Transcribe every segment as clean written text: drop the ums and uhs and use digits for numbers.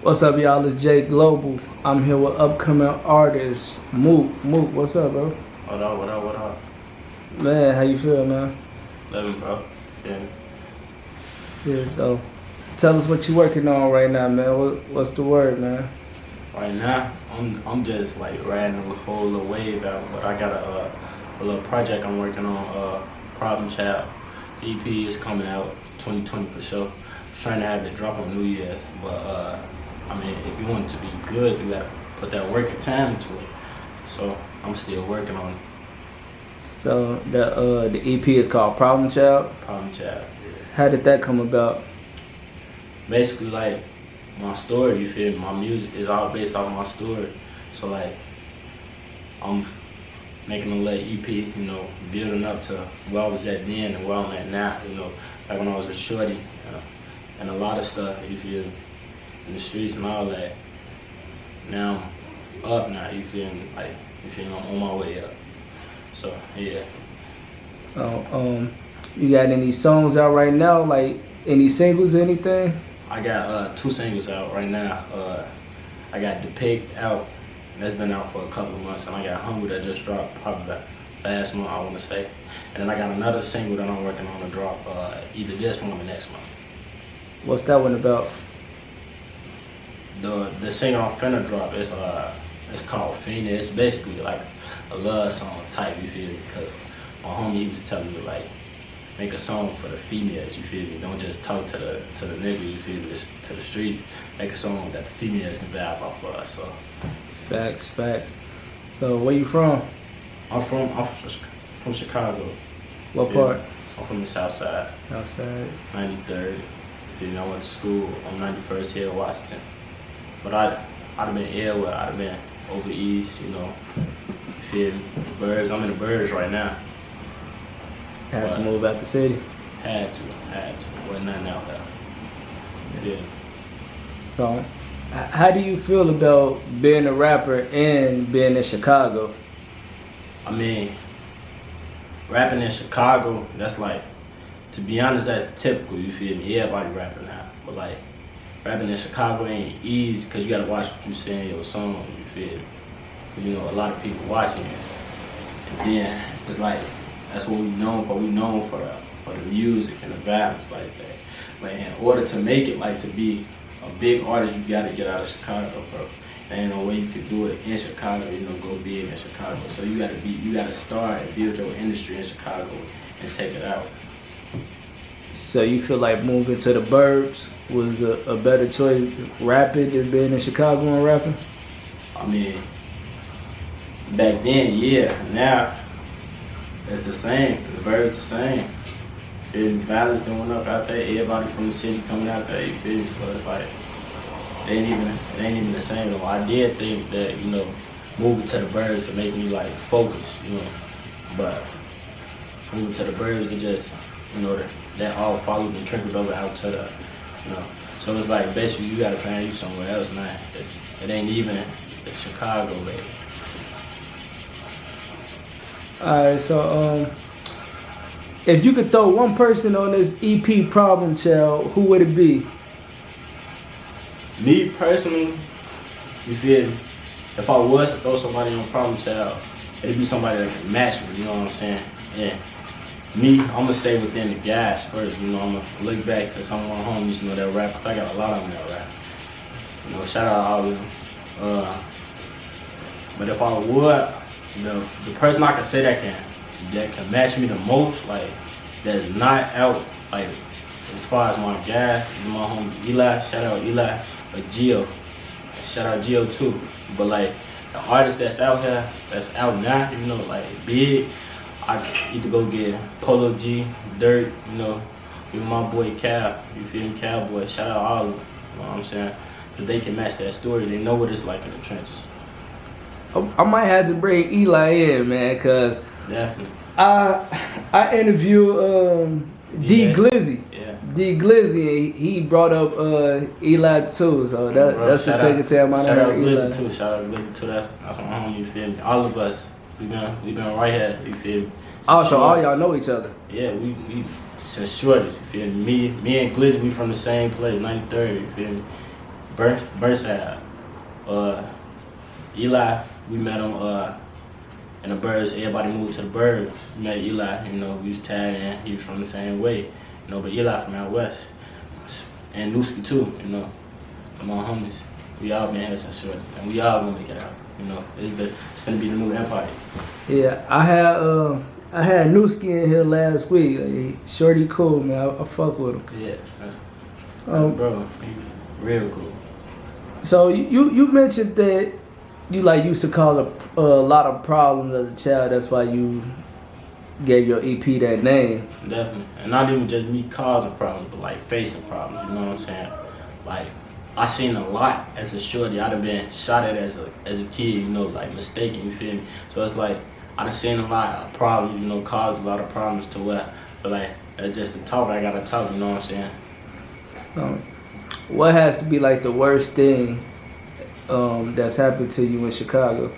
What's up, y'all? It's Jay Global. I'm here with upcoming artist Mook. Mook, what's up, bro? What up, what up, what up? Man, how you feel, man? Living, bro. Yeah. Yeah, so tell us what you working on right now, man. What's the word, man? Right now, I'm just like riding a whole little wave out, but I got a little project I'm working on. Problem Child EP is coming out 2020 for sure. I'm trying to have it drop on New Year's, but I mean, if you want it to be good, you gotta put that work and time into it. So I'm still working on it. So the EP is called Problem Child. Problem Child. Yeah. How did that come about? Basically, like my story, you feel me? My music is all based off my story. So like, I'm making a little EP, you know, building up to where I was at then and where I'm at now, you know, like when I was a shorty, and a lot of stuff, you feel me, in the streets and all that. Now I'm up now, you feel me, like, you feel me, I'm on my way up. So, yeah. You got any songs out right now, like any singles, anything? I got 2 singles out right now. I got Depict out, and that's been out for a couple of months, and I got Humble that just dropped probably about last month, I want to say. And then I got another single that I'm working on to drop either this month or next month. What's that one about? The single I'm finna drop is it's called Fiend. It's basically like a love song type, you feel me? Because my homie, he was telling me like, make a song for the females, you feel me? Don't just talk to the nigga, you feel me? To the streets. Make a song that the females can vibe off of us. So Facts. So where you from? I'm from Chicago. What part? I'm from the South Side. Outside. 93rd. If you know, I went to school on 91st here in Washington. But I'd have been everywhere. I'd have been over east, you know. You feel me? The Burbs. I'm in the Burbs right now. Had to move out the city. Had to. Wasn't nothing out there. You feel me? So, how do you feel about being a rapper and being in Chicago? I mean, rapping in Chicago, that's like, to be honest, that's typical, you feel me? Everybody rapping now. But like, rapping in Chicago ain't easy because you gotta watch what you say in your song, you feel me? Because you know, a lot of people watching you. And then, it's like, that's what we known for. We known for the music and the vibes like that. But in order to make it, like to be a big artist, you gotta get out of Chicago, bro. There ain't no way you could do it in Chicago, you know, go big in Chicago. So you gotta start and build your industry in Chicago and take it out. So you feel like moving to the burbs was a better choice, rapping, than being in Chicago and rapping? I mean, back then, yeah. Now, it's the same. The burbs the same. The violence done went up out there. Everybody from the city coming out there, you feel me? So it's like, it ain't even the same. Though. I did think that, you know, moving to the burbs to make me like focus, you know. But moving to the burbs, it just, you know, that all followed and trickled over out to the, you know. So it's like basically you gotta find you somewhere else, man. It ain't even Chicago, baby. Alright, so if you could throw one person on this EP Problem Child, who would it be? Me personally, you feel me? If I was to throw somebody on Problem Child, it'd be somebody that can match me, you know what I'm saying? And me, I'm gonna stay within the guys first, you know, I'm gonna look back to some of my homies, you know, that rap, cause I got a lot of them that rap. You know, shout out all of them. But if I would, the person I can say that can match me the most, like, that's not out, like, as far as my guys, my homie Eli, shout out Eli, or Gio, shout out Gio too. But like, the artists that's out here, that's out now, you know, like big, I either go get Polo G, Dirt, you know, with my boy Cal, you feel me, Cowboy, shout out all of them, you know what I'm saying? Because they can match that story, they know what it's like in the trenches. I might have to bring Eli in, man, cause definitely. I interviewed D Glizzy. Yeah. D Glizzy, he brought up Eli too, so that's the second time I heard Eli. Shout out Glizzy too. Shout out Glizzy too. That's my homie. You feel me? All of us, we been right here. You feel me? Also, all y'all know each other. Yeah, we since shortest. You feel me? Me and Glizzy, we from the same place, 93rd. You feel me? Burnside. Eli, we met him in the Burbs. Everybody moved to the Burbs. We met Eli, you know, we was tagging. He was from the same way, you know, but Eli from out west. And Nooski too, you know. I'm all homies. We all been here since short, and we all gonna make it out. You know, it's gonna be the new empire. Yeah, I had Newski in here last week. Shorty cool, man. I fuck with him. Yeah, that's bro, he real cool. So you mentioned that you like used to cause a lot of problems as a child. That's why you gave your EP that name. Definitely, and not even just me causing problems, but like facing problems. You know what I'm saying? Like I seen a lot as a shorty. I done been shot at as a kid. You know, like mistaken. You feel me? So it's like I done seen a lot of problems. You know, caused a lot of problems to where I feel like that's just the talk. I gotta talk. You know what I'm saying? What has to be like the worst thing that's happened to you in Chicago?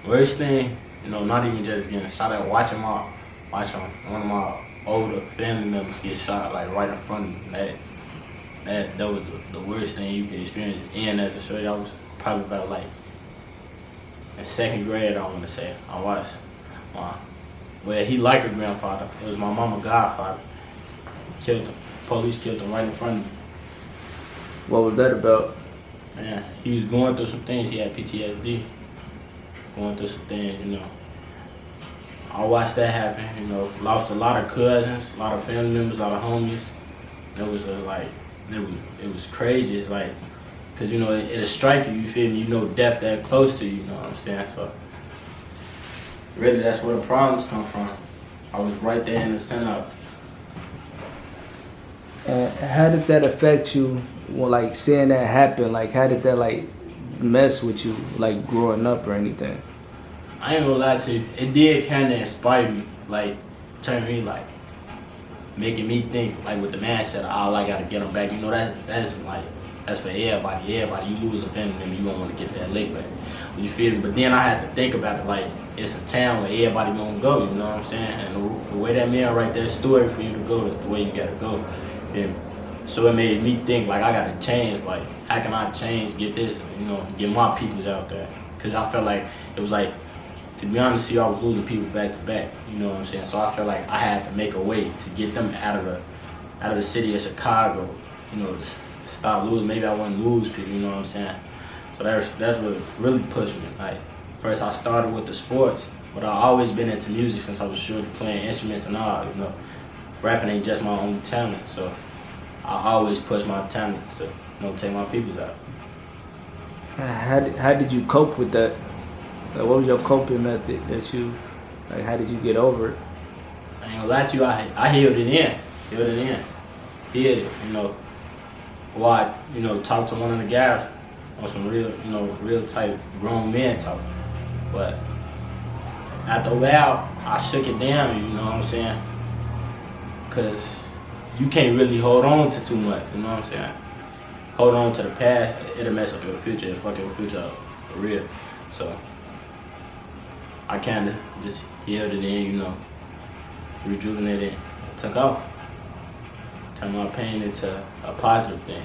Worst thing, you know, not even just getting shot at, watching one of my older family members get shot like right in front of me. That was the worst thing you could experience. And as a shorty, I was probably about like in second grade, I want to say. I watched he like her grandfather. It was my mama's godfather. Killed him. Police killed him right in front of me. What was that about? Man, he was going through some things. He had PTSD. Going through some things, you know. I watched that happen, you know. Lost a lot of cousins, a lot of family members, a lot of homies. It was like, it was crazy. It's like, cause you know, it'll strike you, you feel me? You know death that close to you, you know what I'm saying? So, really that's where the problems come from. I was right there in the center of it. And how did that affect you? Well, like seeing that happen, like how did that like mess with you, like growing up or anything? I ain't gonna lie to you, it did kind of inspire me, like turn me like, making me think like with the man said, oh, I gotta get them back. You know that's for everybody. Everybody, you lose a family member, you don't want to get that lick back. You feel me? But then I had to think about it like it's a town where everybody gonna go. You know what I'm saying? And the way that man right there story for you to go is the way you gotta go. You feel me? So it made me think like I gotta change. Like how can I change? Get this, you know, get my peoples out there. Cause I felt like it was like, to be honest with you, I was losing people back to back. You know what I'm saying? So I felt like I had to make a way to get them out of the city of Chicago. You know, to stop losing. Maybe I wouldn't lose people. You know what I'm saying? So that's what really pushed me. Like first I started with the sports, but I've always been into music since I was sure playing instruments and all. You know, rapping ain't just my only talent. So I always push my talent to, you know, take my peoples out. How did you cope with that? Like, what was your coping method that you, like, how did you get over it? I ain't gonna lie to you, I healed it in. Healed it, you know. Or I, you know, talked to one of the guys on some real, you know, real type grown men talk. But after a while, I shook it down, you know what I'm saying? Cause you can't really hold on to too much, you know what I'm saying? Hold on to the past, it'll mess up your future, it'll fuck your future up, for real. So, I kinda just healed it in, you know, rejuvenated, took off. Turned my pain into a positive thing.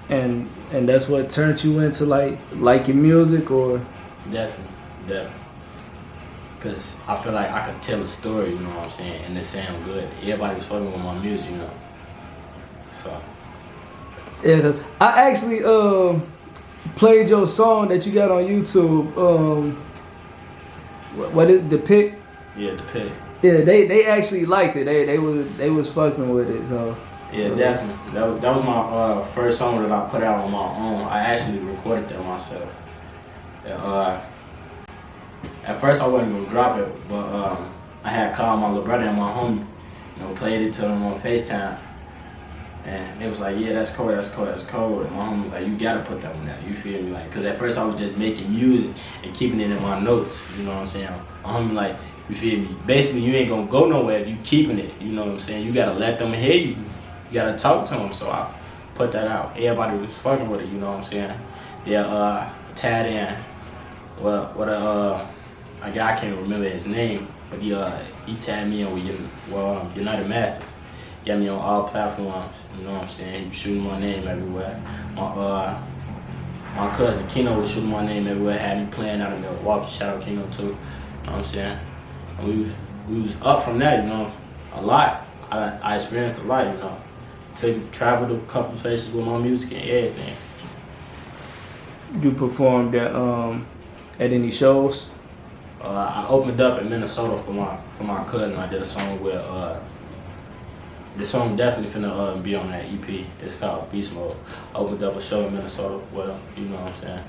And that's what turned you into like liking music, or? Definitely. Cause I feel like I could tell a story, you know what I'm saying, and it sound good. Everybody was fucking with my music, you know. So. Yeah, I actually played your song that you got on YouTube. What is the pick? Yeah, the pick. Yeah, they actually liked it. They was fucking with it. So. Yeah, definitely. That was my first song that I put out on my own. I actually recorded that myself. At first I wasn't gonna drop it, but I had called my little brother and my homie, you know, played it to them on FaceTime. And it was like, yeah, that's cold. And my homie was like, you gotta put that one out, you feel me? Like, cause at first I was just making music and keeping it in my notes, you know what I'm saying? My homie like, you feel me? Basically, you ain't gonna go nowhere if you keeping it, you know what I'm saying? You gotta let them hear you. You gotta talk to them. So I put that out. Everybody was fucking with it, you know what I'm saying? They're tied in. I can't remember his name, but he tagged me in with United Masters. got me on all platforms. You know what I'm saying? He was shooting my name everywhere. My cousin Keno was shooting my name everywhere. Had me playing out of Milwaukee. Shout out Keno too. You know what I'm saying? And we was up from that. You know, a lot. I experienced a lot. You know, traveled a couple places with my music and everything. You performed at any shows? I opened up in Minnesota for my cousin. I did a song with the song definitely finna be on that EP. It's called Beast Mode. I opened up a show in Minnesota with him. You know what I'm saying?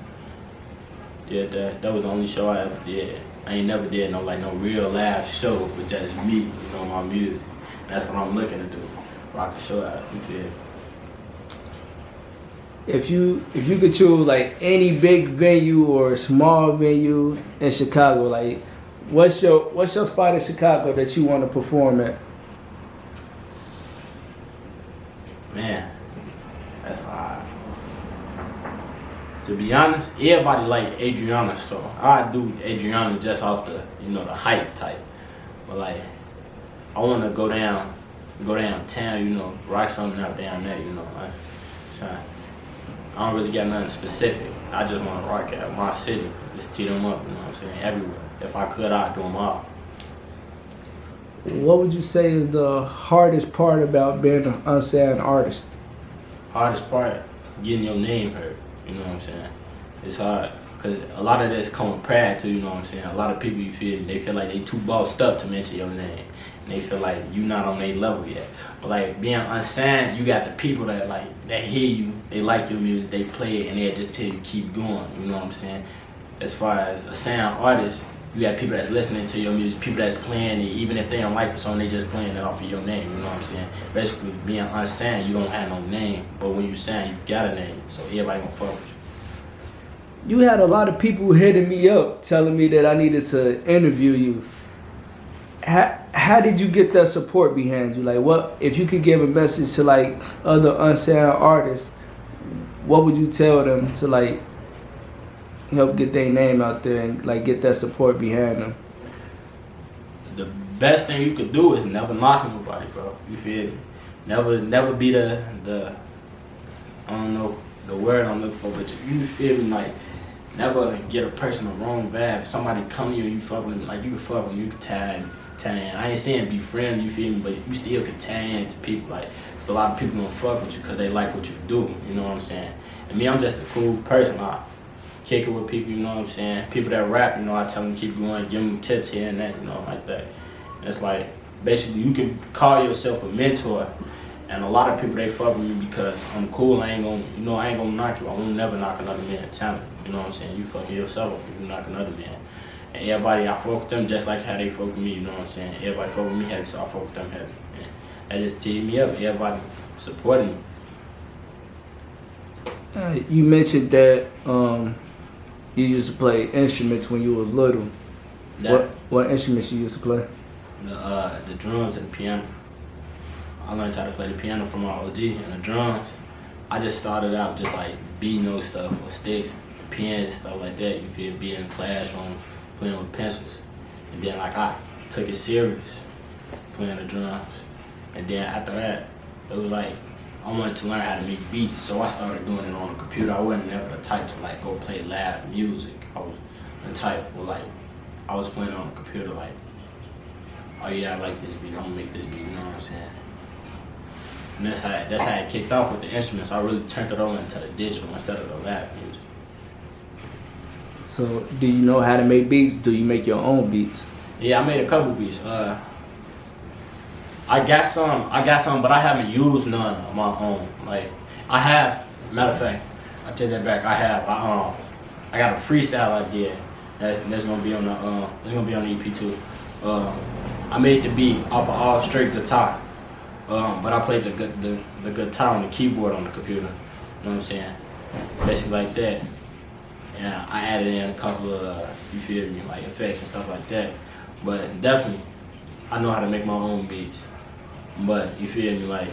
Did that. That was the only show I ever did. I ain't never did no real live show with just me. You know, my music. And that's what I'm looking to do. Rock a show out. You feel? If you could choose like any big venue or small venue in Chicago, like what's your spot in Chicago that you want to perform at? Man, that's hard. To be honest, everybody like Adriana, so I do Adriana just off the the hype type. But like, I want to go downtown, rock something out down there, I don't really got nothing specific. I just want to rock at my city, just tee them up, you know what I'm saying, everywhere. If I could, I'd do them all. What would you say is the hardest part about being an unsigned artist? Hardest part, getting your name heard, you know what I'm saying? It's hard, because a lot of this come with pride too, you know what I'm saying? A lot of people, they feel like they too bossed up to mention your name. And they feel like you not on their level yet. But like being unsigned, you got the people that hear you, they like your music, they play it, and they just tell you keep going, you know what I'm saying? As far as a sound artist, you got people that's listening to your music, people that's playing it, even if they don't like the song, they just playing it off of your name, you know what I'm saying? Basically, being unsigned, you don't have no name, but when you sign, you got a name, so everybody gonna fuck with you. You had a lot of people hitting me up, telling me that I needed to interview you. How did you get that support behind you? Like, what if you could give a message to like other unsigned artists? What would you tell them to like help get their name out there and like get that support behind them? The best thing you could do is never knock nobody, bro. You feel me? Never be the I don't know the word I'm looking for, but you feel me, like never get a person the wrong vibe. If somebody come to you and you fuck with them, like you can fuck with them, you can tag in. I ain't saying be friendly, you feel me, but you still can tag in to people, like, cause a lot of people don't fuck with you cause they like what you do, you know what I'm saying? And me, I'm just a cool person. I kick it with people, you know what I'm saying? People that rap, I tell them keep going, give them tips here and that, like that. And it's like, basically you can call yourself a mentor, and a lot of people, they fuck with me because I'm cool. I ain't gonna knock you. I won't never knock another man's talent. You know what I'm saying? You fucking yourself up if you knock another man. And everybody, I fuck with them just like how they fuck with me, you know what I'm saying? Everybody fuck with me heavy, so I fuck with them heavy. And that just teed me up. Everybody supporting me. You mentioned that you used to play instruments when you were little. What instruments you used to play? The drums and the piano. I learned how to play the piano from my OG, and the drums, I just started out just like beating those stuff with sticks, pens, stuff like that. You feel, being in the classroom, playing with pencils. And then like I took it serious, playing the drums. And then after that, it was like, I wanted to learn how to make beats, so I started doing it on the computer. I wasn't never the type to like go play live music. I was the type where like, I was playing on the computer like, oh yeah, I like this beat, I'm gonna make this beat, you know what I'm saying? And that's how it kicked off with the instruments. I really turned it over into the digital instead of the live music. So, do you know how to make beats? Do you make your own beats? Yeah, I made a couple beats. I got some, but I haven't used none of my own. Like, I have, matter of fact, I take that back. I got a freestyle idea that's gonna be on the EP too. I made the beat off of all straight guitar. But I played the guitar on the keyboard on the computer. You know what I'm saying? Basically like that. And I added in a couple of, you feel me, like effects and stuff like that. But definitely, I know how to make my own beats. But you feel me, like,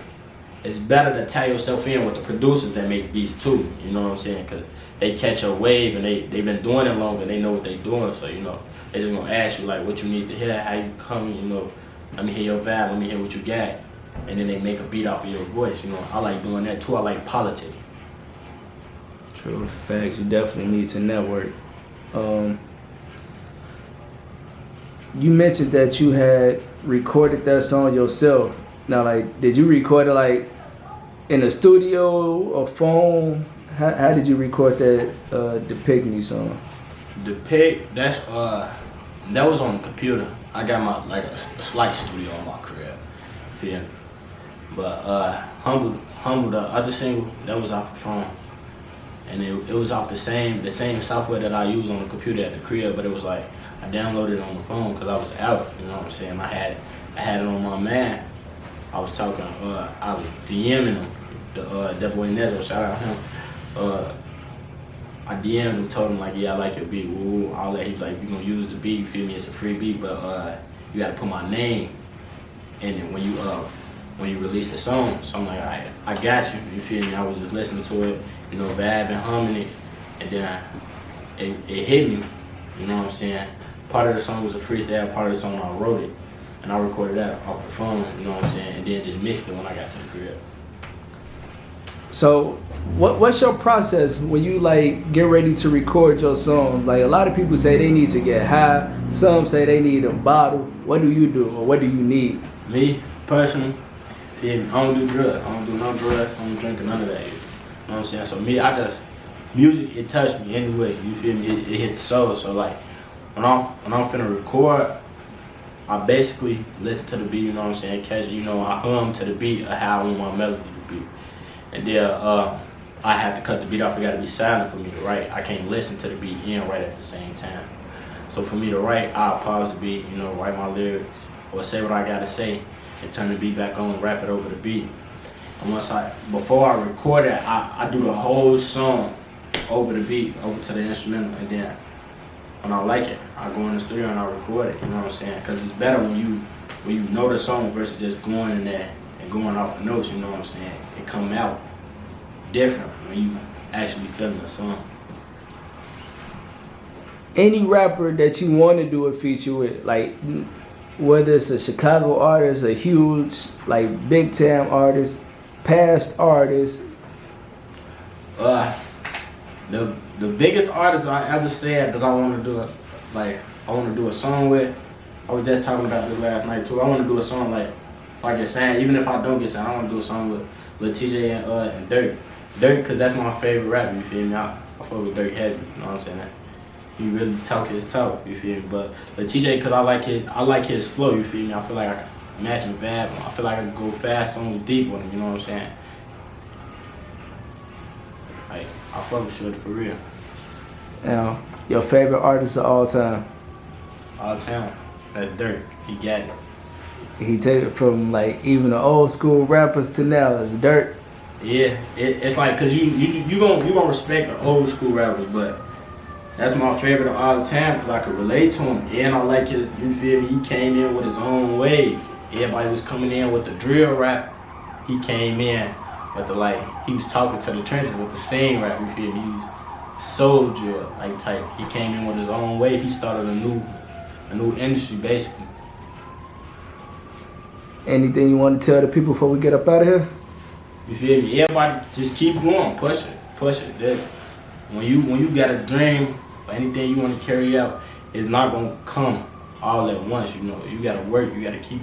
it's better to tie yourself in with the producers that make beats too. You know what I'm saying? Because they catch a wave and they've been doing it longer. They know what they're doing. So, they just gonna ask you like what you need to hear, how you come, let me hear your vibe, let me hear what you got. and then they make a beat off of your voice. You know, I like doing that too. I like politicking. True facts. You definitely need to network. You mentioned that you had recorded that song yourself. Now, like, did you record it like in a studio, a phone? How did you record that the Picnic song? The pig, that was on the computer. I got my like a slight studio in my crib. Feel me? But humble the other single that was off the phone, and it was off the same software that I use on the computer at the crib. But it was like I downloaded it on the phone because I was out. You know what I'm saying? I had it on my man. I was talking. I was DMing him. That boy Nezo, shout out him. I DM'd him, told him like, yeah, I like your beat, woo, all that. He was like, if you're gonna use the beat, you feel me, it's a free beat, but you gotta put my name in it when you release the song. So I'm like, all right, I got you, you feel me? I was just listening to it, you know, vibing, humming it, and then it hit me, you know what I'm saying? Part of the song was a freestyle, part of the song I wrote it, and I recorded that off the phone, you know what I'm saying? And then just mixed it when I got to the crib. So, what's your process when you like get ready to record your song? Like a lot of people say they need to get high. Some say they need a bottle. What do you do, or what do you need? Me personally, I don't do drugs. I don't do no drugs. I don't drink none of that. You know what I'm saying? So me, music, it touched me anyway. You feel me? It hit the soul. So like when I'm finna record, I basically listen to the beat. You know what I'm saying? Catch it. You know, I hum to the beat of how I want my melody to be. And then I have to cut the beat off. It got to be silent for me to write. I can't listen to the beat and write at the same time. So for me to write, I'll pause the beat, you know, write my lyrics or say what I got to say and turn the beat back on and rap it over the beat. And before I record it, I do the whole song over the beat, over to the instrumental. And then when I like it, I go in the studio and I record it, you know what I'm saying? Because it's better when you know the song versus just going in there and going off the notes, you know what I'm saying? It come out different when you actually feeling the song. Any rapper that you want to do a feature with, like whether it's a Chicago artist, a huge like big time artist, past artist. The biggest artist I ever said that I want to do a song with. I was just talking about this last night too. I want to do a song like if I get signed, even if I don't get signed, I want to do a song with Lil TJ and Dirk. Dirk, cause that's my favorite rapper. You feel me? I fuck with Dirk heavy. You know what I'm saying? He really talk his talk. You feel me? But Lil TJ, cause I like his flow. You feel me? I feel like I can match and vibe. I feel like I can go fast, songs deep with him. You know what I'm saying? Like I fuck with Shorty for real. Now, your favorite artist of all time? All time. That's Dirk. He got it. He take it from like even the old school rappers to now. It's Dirk. Yeah, it's like cause you gonna respect the old school rappers, but that's my favorite of all time cause I could relate to him and I like his. You feel me? He came in with his own wave. Everybody was coming in with the drill rap. He came in with he was talking to the trenches with the same rap. You feel me? He was soul drill like type. He came in with his own wave. He started a new industry basically. Anything you want to tell the people before we get up out of here? You feel me? Everybody just keep going, push it. When you got a dream or anything you want to carry out, it's not gonna come all at once. You know, you gotta work. You gotta keep